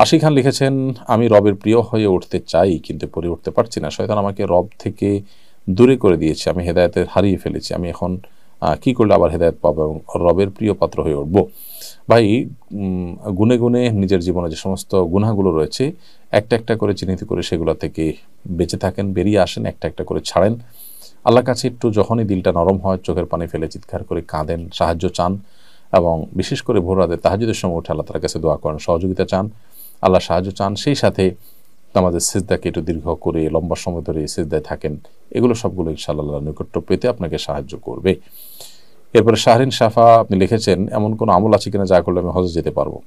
আশিক খান লিখেছেন, আমি রবের প্রিয় হয়ে উঠতে চাই কিন্তু পড়ে উঠতে পারছি না। শয়তান আমাকে রব থেকে দূরে করে দিয়েছে, আমি হেদায়েতের হারিয়ে ফেলেছি। আমি এখন কি করলে আবার হেদায়েত পাবো এবং রবের প্রিয় পাত্র হয়ে উঠবো? ভাই, গুনে গুনে নিজের জীবনে যে সমস্ত গুনাহগুলো রয়েছে একটা একটা করে চিহ্নিত করে সেগুলো থেকে বেঁচে থাকেন, বেরিয়ে আসেন, একটা একটা করে ছাড়েন। আল্লাহর কাছে একটু যখনই দিলটা নরম হয় চোখের পানি ফেলে চিৎকার করে কাঁদেন, সাহায্য চান এবং বিশেষ করে ভোর রাতে তাহাজ্জুদের সময় উঠে আল্লাহ তাআলার কাছে দোয়া করেন, সহযোগিতা চান, আল্লাহ সাহায্য চান, সেই সাথে আমাদের সিজদাকে একটু দীর্ঘ করে লম্বা সময় ধরে সিজদায় থাকেন। এগুলো সবগুলো ইনশাআল্লাহ আল্লাহর নৈকট্য পেতে আপনাকে সাহায্য করবে। এরপরে শাহরিন সাফা আপনি লিখেছেন, এমন কোনো আমল আছে কিনা যা করলে আমি হজে যেতে পারবো?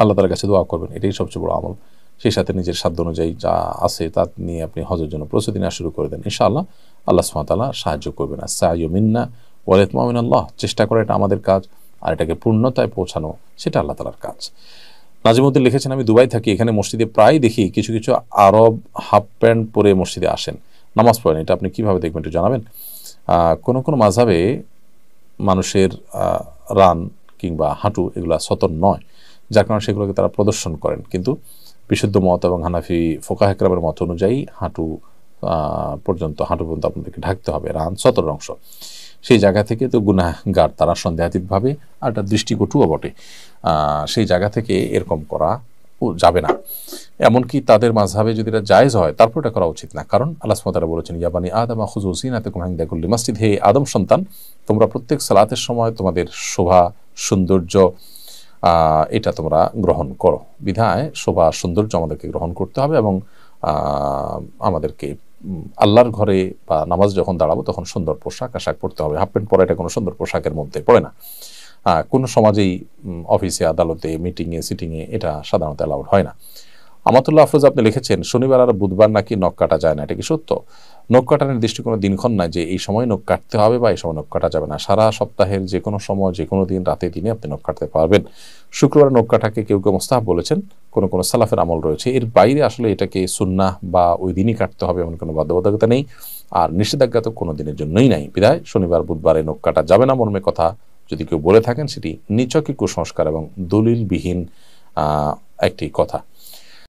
আল্লাহ তাআলার কাছে দোয়া করবেন, এটাই সবচেয়ে বড় আমল। সেই সাথে নিজের সাধ্য অনুযায়ী যা আছে তা নিয়ে আপনি হজের জন্য প্রস্তুতি নেওয়া শুরু করে দেন। ইনশাআল্লাহ আল্লাহ সুবহানাহু ওয়া তাআলা সাহায্য করবেন। আস-সা'য়ু মিন্না ওয়াল ইতমাউ মিনাল্লাহ। চেষ্টা করা এটা আমাদের কাজ, আর এটাকে পূর্ণতায় পৌঁছানো সেটা আল্লাহ তাআলার কাজ। নাজিমউদ্দিন লিখেছেন, আমি দুবাই থাকি, এখানে মসজিদে প্রায় দেখি কিছু কিছু আরব হাফ প্যান্ট পরে মসজিদে আসেন, নামাজ পড়েন। এটা আপনি কিভাবে দেখবেন একটু জানাবেন? কোনো কোনো মাযহাবে মানুষের রান কিংবা হাঁটু এগুলা সতর নয়, যার কারণে সেগুলোকে তারা প্রদর্শন করেন। কিন্তু বিশুদ্ধ মত এবং হানাফি ফোকাহে কেরামের মত অনুযায়ী হাঁটু পর্যন্ত আপনাদেরকে ঢাকতে হবে, রান সতর অংশ। সেই জায়গা থেকে তো গুনাহগার তারা সন্দেহাতীতভাবে, আর একটা দৃষ্টিকটুও বটে। সেই জায়গা থেকে এরকম করা যাবে না। এমনকি তাদের মাযহাবে যদি এটা জায়েজ হয় তারপর এটা করা উচিত না। কারণ আল্লাহ সুবহানাহু ওয়া তাআলা বলেছেন, ইয়া বানি আদম খুযু যিনাতাকুম ইনদা কুল্লি মাসজিদ। হে আদম সন্তান, তোমরা প্রত্যেক সালাতের সময় তোমাদের শোভা সৌন্দর্য এটা তোমরা গ্রহণ করো। বিধায় শোভা সৌন্দর্য আমাদেরকে গ্রহণ করতে হবে এবং আমাদেরকে আল্লাহর ঘরে বা নামাজ যখন দাঁড়াবো তখন সুন্দর পোশাক আশাক পরতে হবে। হাফ প্যান্ট পরা এটা কোনো সুন্দর পোশাকের মধ্যে পড়ে না। কোনো সমাজেই অফিসে, আদালতে, মিটিংয়ে, সিটিংয়ে এটা সাধারণত অ্যালাউড হয় না। আমাতুল্লাহ আফরোজ আপনি লিখেছেন, শনিবার আর বুধবার নাকি নখ কাটা যায় না, এটা কি সত্য? নখ কাটার নির্দিষ্ট কোনো দিনক্ষণ নাই যে এই সময় নখ কাটতে হবে বা এই সময় নখ কাটা যাবে না। সারা সপ্তাহের যে কোনো সময়, যে কোনো দিন, রাতে দিনে আপনি নখ কাটতে পারবেন। শুক্রবার নখ কাটাকে কেউ কেউ মুস্তাহাব বলেছেন, কোনো কোনো সালাফের আমল রয়েছে। এর বাইরে আসলে এটাকে সুন্নাহ বা ওই দিনই কাটতে হবে এমন কোনো বাধ্যবাধকতা নেই, আর নিষেধাজ্ঞা তো কোনো দিনের জন্যই নাই। বিধায় শনিবার বুধবারে নখ কাটা যাবে না মর্মে কথা যদি কেউ বলে থাকেন, সেটি নিছকই কুসংস্কার এবং দলিলবিহীন একটি কথা।